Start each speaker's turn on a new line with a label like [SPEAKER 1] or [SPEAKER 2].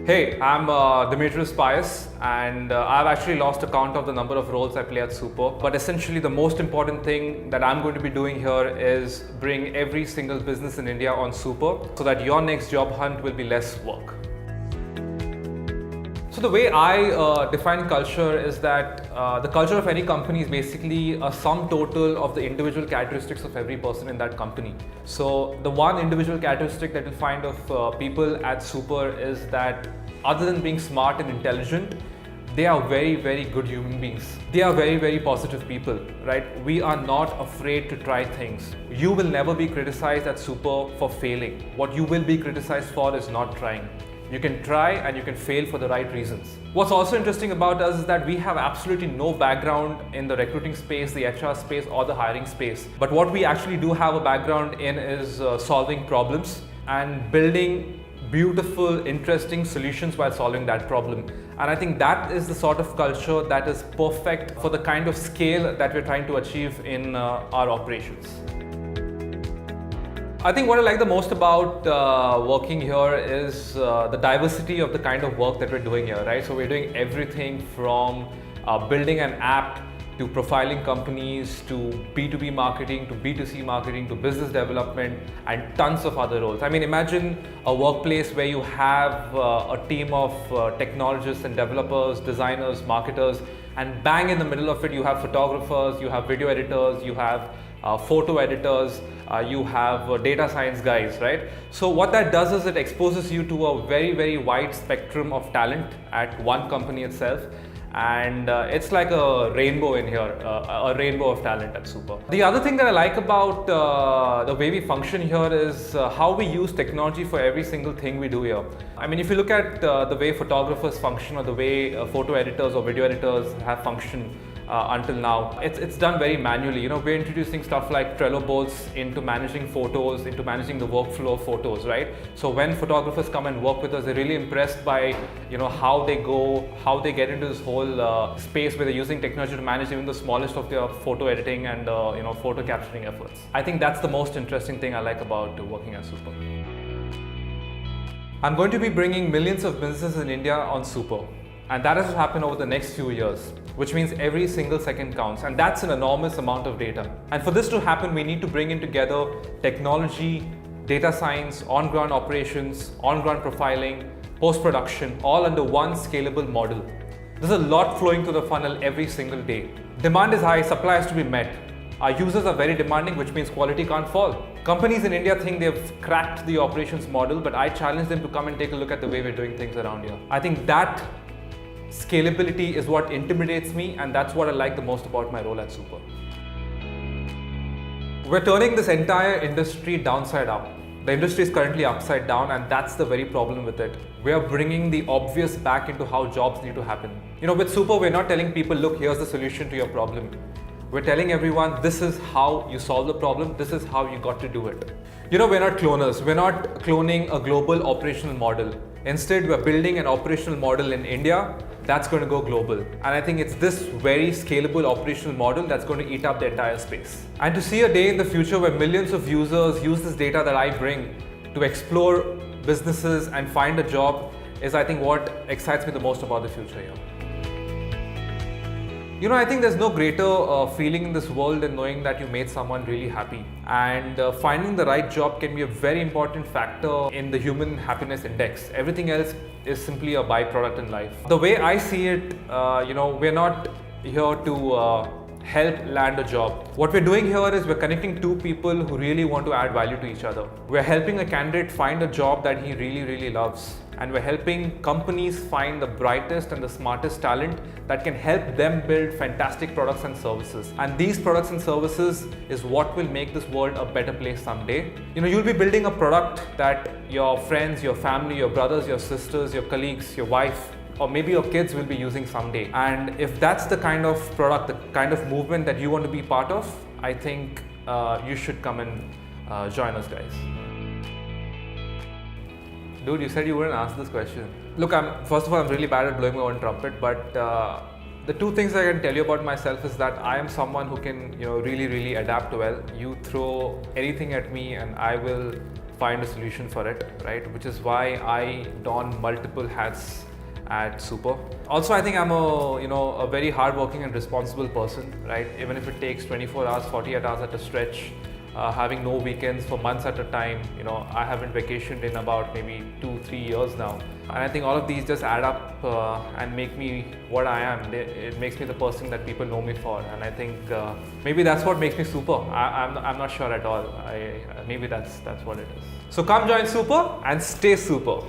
[SPEAKER 1] Hey, I'm Demetrius Pius, and I've actually lost account of the number of roles I play at Super. But essentially, the most important thing that I'm going to be doing here is bring every single business in India on Super so that your next job hunt will be less work. So the way I define culture is that the culture of any company is basically a sum total of the individual characteristics of every person in that company. So the one individual characteristic that you'll find of people at Super is that other than being smart and intelligent, they are very, very good human beings. They are very, very positive people, right? We are not afraid to try things. You will never be criticized at Super for failing. What you will be criticized for is not trying. You can try and you can fail for the right reasons. What's also interesting about us is that we have absolutely no background in the recruiting space, the HR space, or the hiring space. But what we actually do have a background in is solving problems and building beautiful, interesting solutions while solving that problem. And I think that is the sort of culture that is perfect for the kind of scale that we're trying to achieve in our operations. I think what I like the most about working here is the diversity of the kind of work that we're doing here, right? So we're doing everything from building an app to profiling companies to B2B marketing to B2C marketing to business development and tons of other roles. I mean, imagine a workplace where you have a team of technologists and developers, designers, marketers, and bang in the middle of it you have photographers, you have video editors, you have photo editors, you have data science guys, right? So what that does is it exposes you to a very, very wide spectrum of talent at one company itself. And it's like a rainbow in here, a rainbow of talent at Super. The other thing that I like about the way we function here is how we use technology for every single thing we do here. I mean, if you look at the way photographers function or the way photo editors or video editors have functioned until now, it's done very manually. You know, we're introducing stuff like Trello boards into managing photos, into managing the workflow of photos, right? So when photographers come and work with us, they're really impressed by, you know, how they get into this whole space where they're using technology to manage even the smallest of their photo editing and photo capturing efforts. I think that's the most interesting thing I like about working at Super. I'm going to be bringing millions of businesses in India on Super. And that has to happen over the next few years, which means every single second counts. And that's an enormous amount of data. And for this to happen, we need to bring in together technology, data science, on-ground operations, on-ground profiling, post-production, all under one scalable model. There's a lot flowing through the funnel every single day. Demand is high, supply has to be met. Our users are very demanding, which means quality can't fall. Companies in India think they've cracked the operations model, but I challenge them to come and take a look at the way we're doing things around here. I think that scalability is what intimidates me, and that's what I like the most about my role at Super. We're turning this entire industry downside up. The industry is currently upside down, and that's the very problem with it. We are bringing the obvious back into how jobs need to happen. You know, with Super, we're not telling people, look, here's the solution to your problem. We're telling everyone, this is how you solve the problem, this is how you got to do it. You know, we're not cloners. We're not cloning a global operational model. Instead, we're building an operational model in India that's going to go global. And I think it's this very scalable operational model that's going to eat up the entire space. And to see a day in the future where millions of users use this data that I bring to explore businesses and find a job is, I think, what excites me the most about the future here. You know, I think there's no greater feeling in this world than knowing that you made someone really happy. And finding the right job can be a very important factor in the human happiness index. Everything else is simply a byproduct in life. The way I see it, we're not here to help land a job. What we're doing here is we're connecting two people who really want to add value to each other. We're helping a candidate find a job that he really, really loves. And we're helping companies find the brightest and the smartest talent that can help them build fantastic products and services. And these products and services is what will make this world a better place someday. You know, you'll be building a product that your friends, your family, your brothers, your sisters, your colleagues, your wife, or maybe your kids will be using someday. And if that's the kind of product, the kind of movement that you want to be part of, I think you should come and join us, guys. Dude, you said you wouldn't ask this question. Look, first of all, I'm really bad at blowing my own trumpet, but the two things I can tell you about myself is that I am someone who can, really, really adapt well. You throw anything at me and I will find a solution for it, right? Which is why I don multiple hats at Super. Also, I think I'm a very hardworking and responsible person, right? Even if it takes 24 hours, 48 hours at a stretch, having no weekends for months at a time. I haven't vacationed in about maybe 2-3 years now, and I think all of these just add up and make me what I am. It makes me the person that people know me for, and I think maybe that's what makes me Super. I'm not sure at all. Maybe that's what it is. So come join Super and stay super.